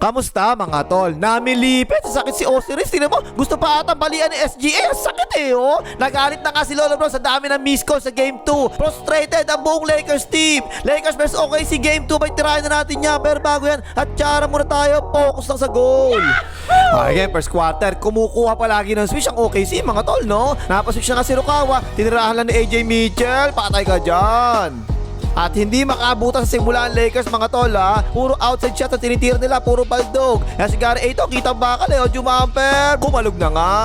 Kamusta mga tol? Namilipit sa sakit si Osiris. Tingnan mo, gusto pa ata balian ni SGA. Ang sakit oh. Nagalit na nga si Lolo Bro sa dami ng miss call sa Game 2. Frustrated ang buong Lakers team. Lakers vs OKC Game 2. May tirahin na natin niya. Pero bago yan, at tsara muna tayo. Focus lang sa goal. Okay, first quarter. Kumukuha palagi ng switch ang OKC mga tol, no? Napaswitch na nga si Rukawa. Tinirahan lang ni AJ Mitchell. Patay ka dyan. At hindi makabutan sa simula ang Lakers mga tol ha. Puro outside shot at tinitira nila, puro baldog. Kaya si Gary Ayton, kitang bakal jumamper. Kumalog na nga.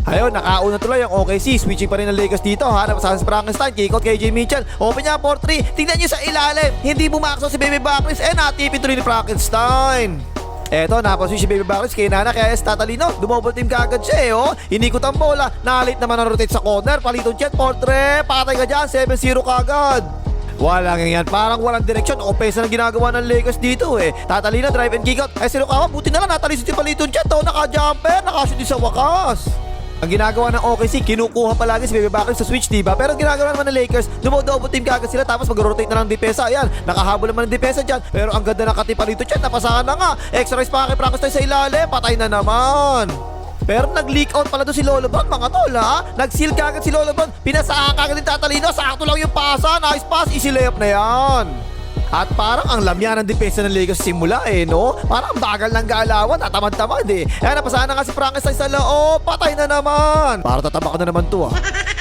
Ayun, nakauna tuloy ang OKC. Switching pa rin ang Lakers dito ha. Napasahan si Frankenstein, kick-out kay AJ Mitchell. Open niya 4-3. Tingnan niyo sa ilalim. Hindi bumakso si Baby Backlis. Natipid tuloy ni Frankenstein. Eto, napaswitch si Baby Backlis kay Nana, kaya tatalino. Dumouble team kaagad siya oh. Inikot ang bola. Nalit naman ang rotate sa corner. Palitong jet, 4-3. Patay ka dyan, 7-0 kaagad. Wala nga yan, parang walang direksyon. Offense na ginagawa ng Lakers dito Tatalina, drive and kick out. Si Rukawa, buti na lang natalisod si Palitong Jet naka-jumper, nakashoot din sa wakas. Ang ginagawa ng OKC, kinukuha palagi si Baby Backlis sa switch, diba? Pero ang ginagawa naman ng Lakers, double team kagad sila, tapos mag-rotate na lang depensa. Ayan, nakahabol naman ng depensa dyan. Pero ang ganda ng kati Palitong Jet, napasahan na nga. Extra race pa kay Frankenstein sa ilalim, patay na naman. Pero nag-leak out pala doon si Lolo Bron mga tol ha. Nag-seal kagad si Lolo Bron. Pinasahan kagad din Tatalino. Sakto lang yung pasa. Nice pass. Easy layup na yan. At parang ang lamya ng depensa ng Lakers simula no? Parang bagal ng galawan. Tatamad-tamad Ayan, napasahan na nga si Frankenstein sa loob. Patay na naman. Para tatama ka na naman to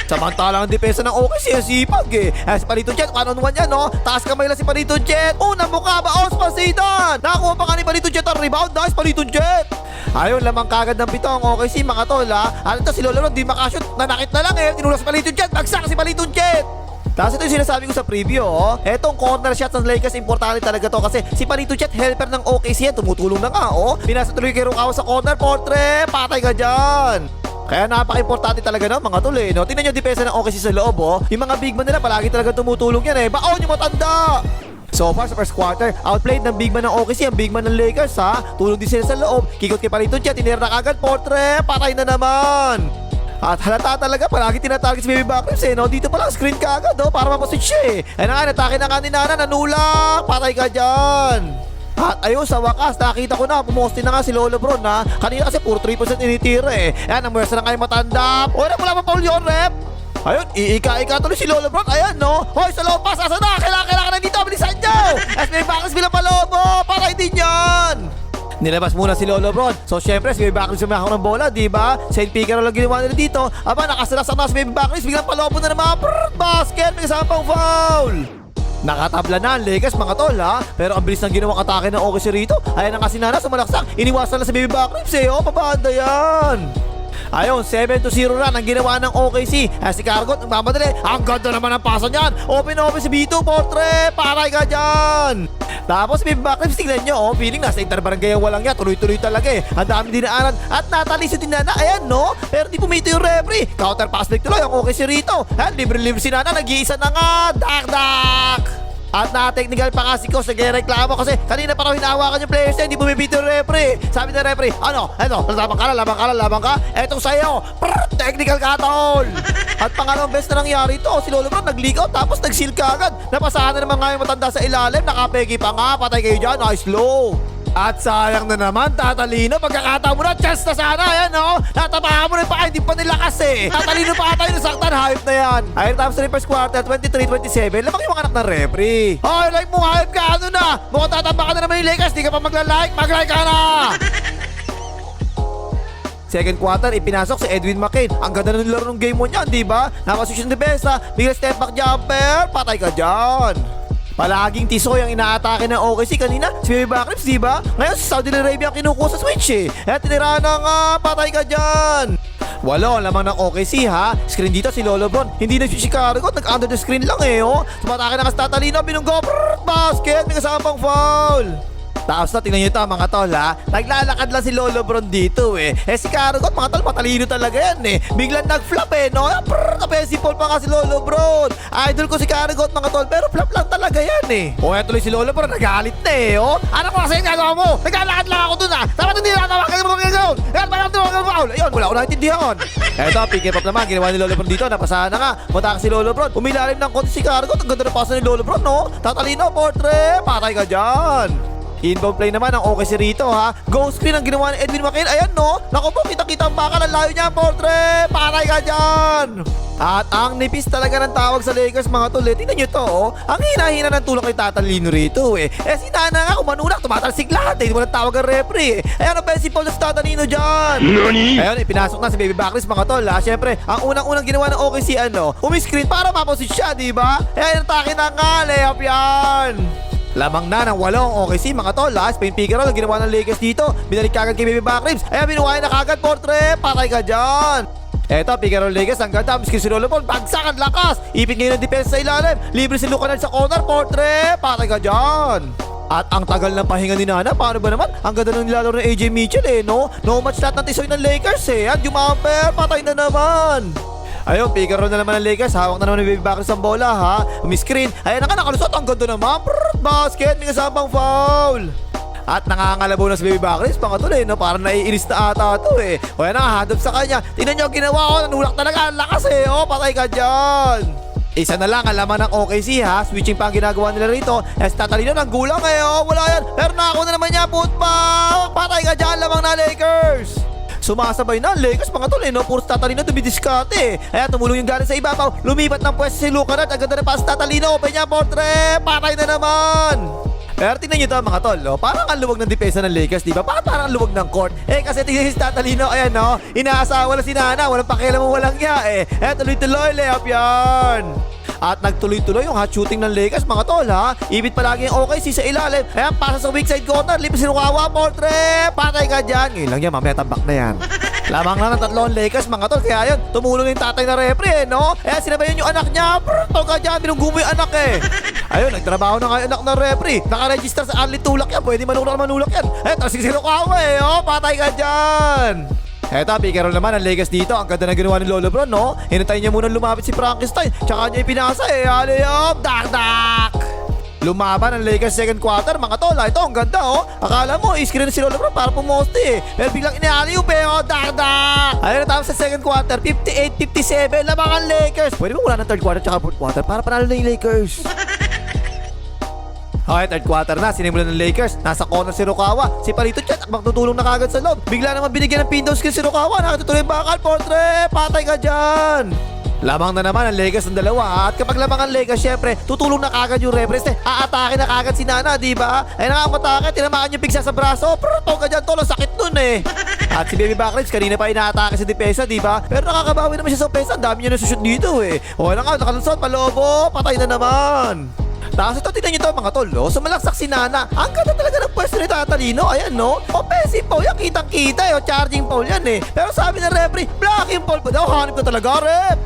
Samantala ang depensa ng OKC sipag si Palitong Jet, 1-on-1 yan no? Taas kamay lang si Palitong Jet. Unang mukha ba? Osman Zidane. Nakakuha pa nga ni Palitong Jet ang rebound. Nice Palitong Jet. Ayun, lamang kagad ng pito ang OKC mga tol Ano ito si Lolo Ron, di makashoot. Nanakit na lang tinulas si Palitong Jet. Bagsak si Palitong Jet. Tapos ito yung sinasabi ko sa preview Etong corner shots ng Lakers, importante talaga to. Kasi si Palitong Jet, helper ng OKC yan. Tumutulong na nga Pinasa tuloy kay Rukawa sa corner, portrait. Patay ka dyan. Kaya napaka-importante talaga mga tol no? Tingnan nyo yung depensa ng OKC sa loob Yung mga big man nila palagi talaga tumutulong yan Baon yung matanda. So far sa first quarter, outplayed ng big man ng OKC ang big man ng Lakers Tulong din sila sa loob. Kikot kay Palitong Jet, tinira na kagad, portrait. Patay na naman. At halata talaga, palagi tinatarget si Baby Backlis no? Dito pa lang, screen ka agad para mapaswitch siya Ayun na nga, natake na nga ni Nana, nanulak. Patay ka dyan. At ayun, sa wakas, nakita ko na, pumoste na nga si Lolo Bron Kanina kasi puro 3% initira Ayan, ang mwersa na nga yung matanda. Wala pa Paul yun, rep. Ayun, iika-ika tuloy si Lolo Bron. Ayan no. Hoy, sa loob, asa na. Kailangan na dito, bilisan nyo. Baby Backlis bilang palobo. Patay din yan. Nilabas muna si Lolo Bron. So syempre si Baby Backlis sumahak ng bola, diba? Saint Picker lang ginawa nila dito. Aba, nakasalasak na si Baby Backlis. Biglang palobo na naman. Basket, may kasama pang foul. Nakatabla na ang Lakers mga tol Pero ang bilis ng ginawang atake ng OKC rito. Ayan na nga si Nana, sumalaksak. Iniwasan na si Baby Backlis pabanda yan. Ayun, 7-0 run ang ginawa ng OKC. Si Cargot, nagmamadali. Ang ganda naman ang pasa niyan. Open si B2, portrait. Paray ka dyan. Tapos Baby Backlis, tignan nyo feeling nasa interbarangay ang walang yan. Tuloy-tuloy talaga Ang dami dinaanan. At natalisod din Nana. Ayan no. Pero di pumito yung referee. Counter pass break tuloy ang OKC rito. Libre-libre si Nana. Nag-iisa na nga. Dak-dak. At na-technical pa nga si Coach, nagreklamo kasi kanina pa raw hinahawakan yung players niya, hindi bumibito yung referee. Sabi ng referee, labang ka. Etong sa'yo, technical ka tol. At pangalawang best na nangyari ito, si Lolo Bron nag-leak out tapos nag-seal ka agad. Napasahan na naman nga yung matanda sa ilalim, nakapegi pa nga, patay kayo dyan, nice low. At sayang na naman, Tatalino, pagkakataon mo na, chance na sana, ayan natapahan mo na pa, hindi pa nilakas Tatalino pa tayo, nasaktan, hype na yan. Ayun, tapos na first quarter, 23-27, lamang yung anak ng referee. Like mo, hype ka, na? Mukhang tatamba ka na naman yung Lakers, di ka pa mag-like ka na! Second quarter, ipinasok si Edwin McCain. Ang ganda ng laro ng game mo niyan, diba? Napaswitch ng depensa, bigla step back jumper, patay ka dyan. Palaging tisoy ang inaatake ng OKC kanina. Si Baby Backlis, diba? Ngayon si Saudi Arabia ang kinukuha sa switch Kaya tinira na nga, patay ka dyan. Walo, lamang ng OKC Screen dito si Lolo Bron. Hindi na si Cargot, nag-under the screen lang Tumatake na nga sa Tatalino, binunggo, basket, may kasama pang foul. Tapos na, tingnan nyo ito mga tol Naglalakad lang si Lolo Bron dito si Cargot, mga tol, matalino talaga yan Biglang nag-flop no? Kapesipol pa nga si Lolo Bron. Idol ko si Cargot mga tol, pero flop lang talaga yan Kaya tuloy si Lolo Bron, nagalit na Ano ko kasi yung gagawa mo? Naglalakad lang ako dun Dapat hindi natawagan mo mga gagawin. Ayun, wala ko naintindihan. Eto, pick up naman, ginawa ni Lolo Bron dito. Napasahan na nga, mataka si Lolo Bron. Umilalim ng konti si Cargot. Ang ganda na pasa ni Lolo Bron Tatalino, portrait, patay ka dyan. Inbound play naman ang OKC rito ha. Ghost screen ang ginawa ni Edwin McCain. Ayan no. Naku po, kita-kita ang bakal. Ang layo niya, Portre. Patay ka dyan. At ang nipis talaga ng tawag sa Lakers mga tol. Tingnan nyo to oh. Ang hina-hina ng tulak kay Tatalino rito eh. Si Nana nga kumanunak, tumatalsik lahat eh. Di mo na tawag ang referee eh. Ayan ang offensive foul sa Tatalino dyan. Nani? Ayun, pinasok na si Baby Backlis mga tol ha. Siyempre, ang unang-unang ginawa ng OKC umiscreen para maposit siya, di ba? Ayan, atake na nga, layup yan. Lamang na ng 8 OKC mga tol ha. Spain pick and roll ang ginawa ng Lakers dito. Binalik kagad kay Baby Backribs. Ayan, binuhay na kagad, Portre. Patay ka dyan. Eto, pick and roll Lakers. Ang ganda. Miskin si Rolobon. Bagsak ang lakas. Ipit ngayon ng depensa sa ilalim. Libre si Lucanal sa corner, Portre. Patay ka dyan. At ang tagal ng pahinga ni Nana. Paano ba naman? Ang ganda ng nilalaro ng AJ Mitchell eh, no? No match lahat ng tisoy ng Lakers eh. At jumamper. Patay na naman. Ayun, pick and roll na naman ng Lakers. Hawak na naman ni Baby Backers ang bola ha. Miscreen. Ayan na nga, nakalusot. Ang ganda naman. Basket. May kasamang foul. At nangangalabaw na si Baby Backers. Pangatol no? Parang naiinis na ata ito eh. O yan na, hand up sa kanya. Tingnan nyo, ginawa ko. Nanulak talaga. Ang lakas eh. O, patay ka dyan. Isa na lang ang laman ng OKC ha. Switching pa ang ginagawa nila rito. Si Tatalino ng gulang eh. O, wala yan. Pero nakakuha na naman niya. Putbang. Patay ka dyan. Lamang na Lakers. Sumasabay na ang Lakers mga tol no? Puro Tatalino dumidiskarte eh. Ayan, tumulong yung galing sa ibabaw. Lumipat ng pwesto si Lucanal. Ang ganda na pa si Tatalino. Open niya, Portre. Patay na naman. Pero tingnan nyo ito mga tol, no? Parang ang luwag ng depensa ng Lakers, di ba? Parang ang luwag ng court. Kasi tingnan si Tatalino, ayan no? Inaasawa na si Nana, walang pakialam mo, walang niya eh. Tuloy-tuloy, layup yan. At nagtuloy-tuloy yung hot shooting ng Lakers mga tol ha. Ibit palagi yung OKC sa ilalim. Ayan, pasa sa weak side corner. Lipas si Rukawa, Portre. Patay ka dyan. Ngayon lang yan, mamaya tambak na yan. Lamang na ng 3 Lakers mga tol. Kaya yun, tumulong yung tatay na referee no. Sinabayan yung anak niya. Tol ka dyan, binunggumo yung anak eh. Ayun, nagtrabaho na nga yung anak ng referee. Nakaregister sa Anli Tulak yan. Pwede manulak yan. Tapos si Rukawa eh. Patay ka dyan. Eto, pick and roll naman ang Lakers dito. Ang ganda na ginawa ni Lolo Bron, no? Hinatayin niya muna lumapit si Frankenstein. Tsaka niya ipinasa eh. Aliyop! Dak-dak! Lumaban ang Lakers second quarter. Mga tol, ito ang ganda, oh. Akala mo, iskrin si Lolo Bron para pumoste eh. Pero biglang inialiyop eh, oh. Dak-dak! Ayun na tapos sa second quarter. 58-57. Lamang ang Lakers. Pwede ba wala ng third quarter tsaka fourth quarter para panalo na yung Lakers? Okay, third quarter na, sinimulan ng Lakers. Nasa corner si Rukawa. Si Palito Chet, magtutulong na kagad sa loob. Bigla naman binigyan ng pindow skill si Rukawa. Nakatutuloy yung bakal, Portre. Patay ka dyan. Lamang na naman ang Lakers ng dalawa. At kapag lamang ang Lakers, syempre, tutulong na kagad yung referees. Aatake na kagad si Nana, di ba? Ay nakamatake, tinamaan yung pigsa sa braso. Pero ka dyan, tol, ang sakit nun eh. At si Baby Backribs, kanina pa inaatake sa depensa, di ba? Pero nakakabawi naman siya sa offense. Ang dami niya nasushoot dito eh. O na nga, nakalusot, palobo. Patay na naman. Tapos ito, tignan nyo ito mga tol, no? Sumalaksak si Nana. Ang ganda talaga ng pwesto ni Tatalino. Ayan, no? Offensive foul yan, kitang-kita eh. Charging foul yan eh. Pero sabi ng referee, blocking foul pa daw. Hanip na talaga, rep.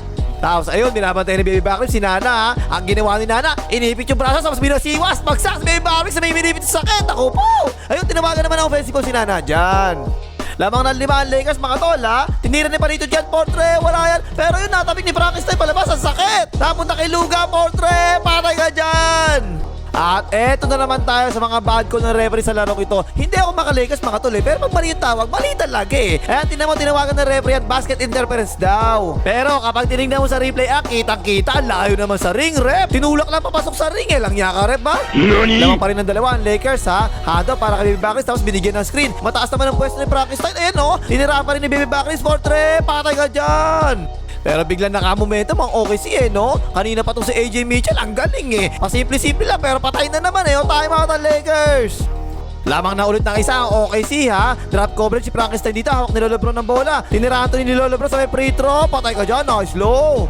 Tapos ayun, binabantay ni Baby Backribs si Nana. Ang ginawa ni Nana, inipit yung braso, tapos binasiwas. Bagsak si Baby Backribs sa may binipit sa sakit. Ako po. Ayun, tinawagan naman ang offensive foul si Nana. Diyan. Lamang ng 5 ang Lakers mga tol ha. Tinira ni Palito dyan, Portre. Wala yan. Pero yun, natabig ni Frankenstein palabas. Ang sakit. Napunta kay Luga, Portre. Patay ka dyan. At eto na naman tayo sa mga bad call ng referee sa larong ito. Hindi ako maka-Lakers mga tol eh. Pero pag mali yung tawag, mali talaga eh. Ayan, tinawagan ng referee at basket interference daw. Pero kapag tinignan mo sa replay, kitang-kita. Layo naman sa ring, rep. Tinulak lang papasok sa ring eh. Lang niya ka, rep ba? Lamang pa rin ng dalawa ang Lakers ha. Hado para kay Baby Backribs, tapos binigyan ng screen. Mataas naman ang pwesto ni Frankenstein. Ayan o. Tinira pa rin ni Baby Backribs, Portre. Patay ka dyan. Pero biglang nakamomentum ang OKC eh, no? Kanina pa itong si AJ Mitchell, ang galing eh. Pasimple-simple lang, pero patay na naman eh. O time out ang Lakers. Lamang na ulit ng isa ang OKC ha. Drop coverage si Frankenstein dito. Hawak ni Lolo Bron ng bola. Tinirahan to ni Lolo Bron sa may free throw. Patay ka dyan, nice low.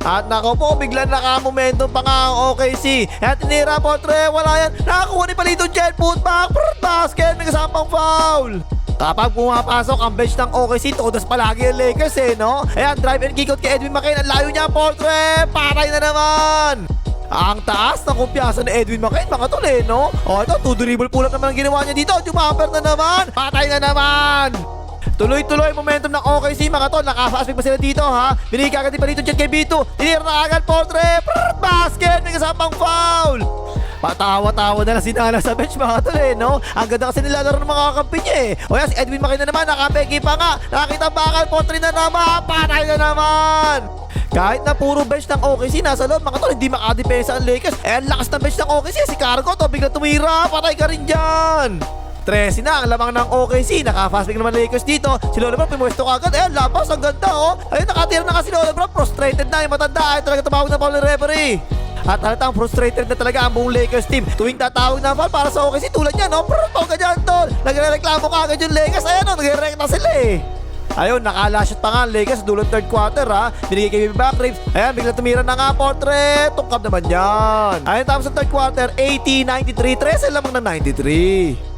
At nako po, biglang nakamomentum pa nga ang OKC. At tinira, Portre, wala yan. Nakakuha ni Palito Jet, putback, basket, may kasamang foul. Kapag pumapasok ang bench ng OKC, todas palagi ang Lakers eh, no? Ayan, drive and kick out kay Edwin McCain. Ang layo niya, Portre! Patay na naman! Ang taas na kumpiyansa ni Edwin McCain, mga tol eh, no? O ito, 2 dribble pull up naman ang ginawa niya dito. Jumapper na naman! Patay na naman! Tuloy-tuloy momentum ng OKC, mga tol. Naka-fast pick pa sila dito, ha? Binigay kagad pa dito dyan kay B2. Tinira na agad, Portre! Basket! May kasamang foul! Patawa-tawa na lang si Nana sa bench mga tol eh, no? Ang ganda kasi nilalaro ng mga kakampi niya eh. O yan, si Edwin McCain na naman, nakapegi pa nga. Nakakita bakal, Portre na naman, patay na naman. Kahit na puro bench ng OKC nasa loob, mga tol, hindi makadepensa ang Lakers. Eh, ang lakas ng bench ng OKC. Si Cargo to, bigla tumira. Patay ka rin dyan. 13 na ang lamang ng OKC. Naka-fast break naman Lakers dito. Si Lolo Bro, pumuesto ka agad. Ayan, lapas. Ang ganda, oh. Ayun, nakatira na kasi si Lolo Bro. Frustrated na yung matanda. Ay, talaga tumawag na foul ng referee. At halatang frustrated na talaga ang buong Lakers team. Tuwing tatawag na foul para sa OKC, tulad niya, no? Pero ka dyan, tol. Nagre-reklamo ka agad yung Lakers. Ayan, no? Nagre-rek na sila, eh. Ayun, nakalashot pa nga ang Lakers sa dulong third quarter, ha. Binigay kay Baby Backribs. Ayan, bigla tumira na nga portrait. Tungkap naman yan. Ayun, tapos sa third quarter, 80-93. 13 lamang ng 93.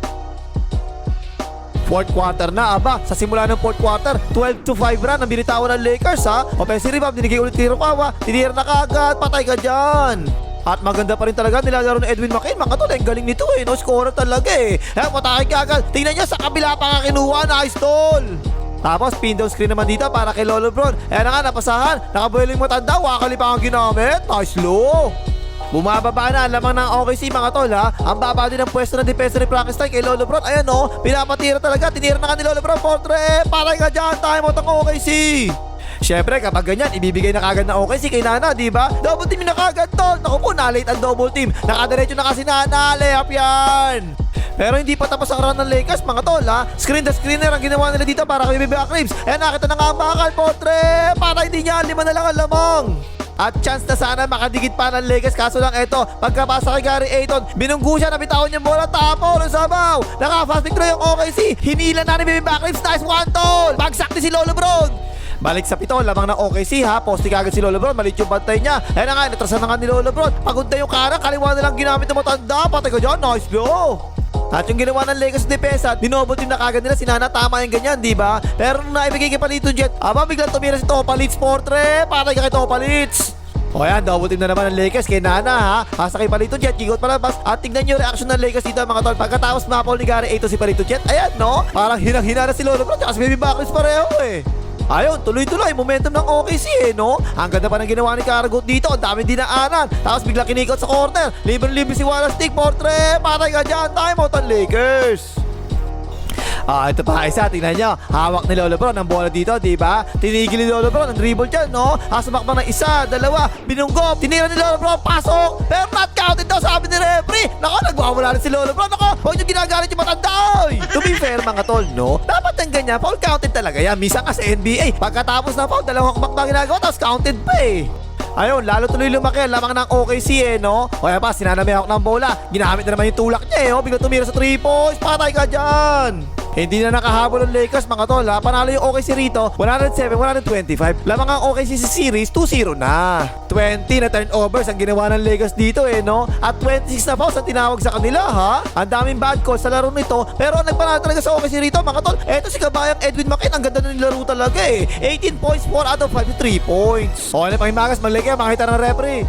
Fourth quarter na, aba. Sa simula ng fourth quarter, 12-5 run ang binitawan ng Lakers, ha. Offensive rebound, dinigay ulit kay Hirokawa. Tinira na kagad, patay ka dyan. At maganda pa rin talaga nilalaro ng Edwin McCain. Mga tol, ang galing nito, eh. No scorer talaga, eh. Ayan, patay ka agad. Tingnan nyo, sa kabila pa nga kinuha. Nice, tol. Tapos pin down screen naman dito para kay Lolo Bron. Ayan na nga, napasahan. Nakabueling matanda. Wakali pa ang ginamit. Nice low. Bumababa na ang lamang ng OKC, mga tol, ha. Ang baba din ang pwesto ng depensa ni Frankenstein kay Lolo Bron. Ayan, oh. Pinapatira talaga. Tinira na nga ni Lolo Bron. Portre. Parang nga dyan. Time out ang OKC. Siyempre, kapag ganyan, ibibigay na kagad na OKC kay Nana, di ba? Double team na kagad, tol. Naku po, na-late ang double team. Nakadiretso na kasi Nana. Layup yan. Pero hindi pa tapos ang run ng Lakers, mga tol, ha. Screen the screener ang ginawa nila dito para kay Baby Backribs. Ayan, nakita na nga ang bakal, Potre. Para hindi niya, 5 na lang ang lamang. At chance na sana makadikit pa ng Lakers. Kaso lang eto, pagkapasa kay Gary Ayton, binunggu siya, nabitawan yung bola, tapo, ng sabaw. Naka-fast break through yung OKC. Hinila na ni Baby Backribs. Nice one, tol. Bagsak ni si Lolo Bron. Balik sa pito, lamang ng OKC, ha. Poste kagad si Lolo Bron, malit yung bantay niya. Ayan na nga, natrasan na nga ni Lolo Bron. Pagod na yung karang, kaliwa na lang ginamit ng matanda. Patay ka dyan, nice blow. At yung ginawa ng Lakers depensa, dinobol team na kagad nila. Sinana, tama yung ganyan, di ba? Pero nung naibigay kay Palito Jet, aba, biglang tumira si Topalits, Portre. Patay ka kay Topalits. O yan, double team na naman ng Lakers kay Nana, ha. Hasa kay Palito Jet, gigot palabas. At tignan nyo yung reaction ng Lakers dito, mga tol. Pagkatapos mapol ni Gary Ayton si Palito Jet, ayan, no? Parang hinang-hina na si Lolo Bron, kasi Baby Backribs pareho, eh. Ayun, tuloy-tuloy, momentum ng OKC, eh, no? Ang ganda pa ng ginawa ni Karagot dito, ang dami dinaanan. Tapos bigla kinikot sa corner, libre-libre si Wallace Stick, Portre. Patay ka dyan, time out ang Lakers. Ito pa isa, tingnan nyo. Hawak ni Lolo Bron ang bola dito, di ba? Tinigil ni Lolo Bron ang dribble dyan, no? Sumakbang ng isa, dalawa, binunggop, tinira ni Lolo Bron, pasok, pero not counted daw, sabi ni referee. Nako, nagwawala rin si Lolo Bron. Nako, huwag nyo ginagalit yung matanda, oy. To be fair, mga tol, no? Dapat ng ganyan, foul counted talaga yan. Minsan ka sa NBA, pagkatapos na foul, dalawang kumakba ginagawa, tapos counted pa, eh. Ayun, lalo tuloy lumaki ang lamang ng OKC, eh, no? O kaya pa, sinanamihawak ng bola. Ginamit na naman yung tulak niya, eh, oh. Bigla tumira sa 3 points. Patay ka dyan. Hindi na nakahabol ang Lakers, mga tol, ha. Panalo yung OKC rito, 107-125. Lamang ang OKC sa series, 2-0 na. 20 na turnovers ang ginawa ng Lakers dito, eh, no? At 26 na fouls ang tinawag sa kanila, ha. Ang daming bad calls sa laro nito, pero ang nagpanalo talaga sa OKC rito, mga tol, eto si kabayang Edwin McCain. Ang ganda na nilaro talaga, eh. 18 points, 4 out of 5 3 points. O, ano pang himagas, mali kayo, makita ng referee.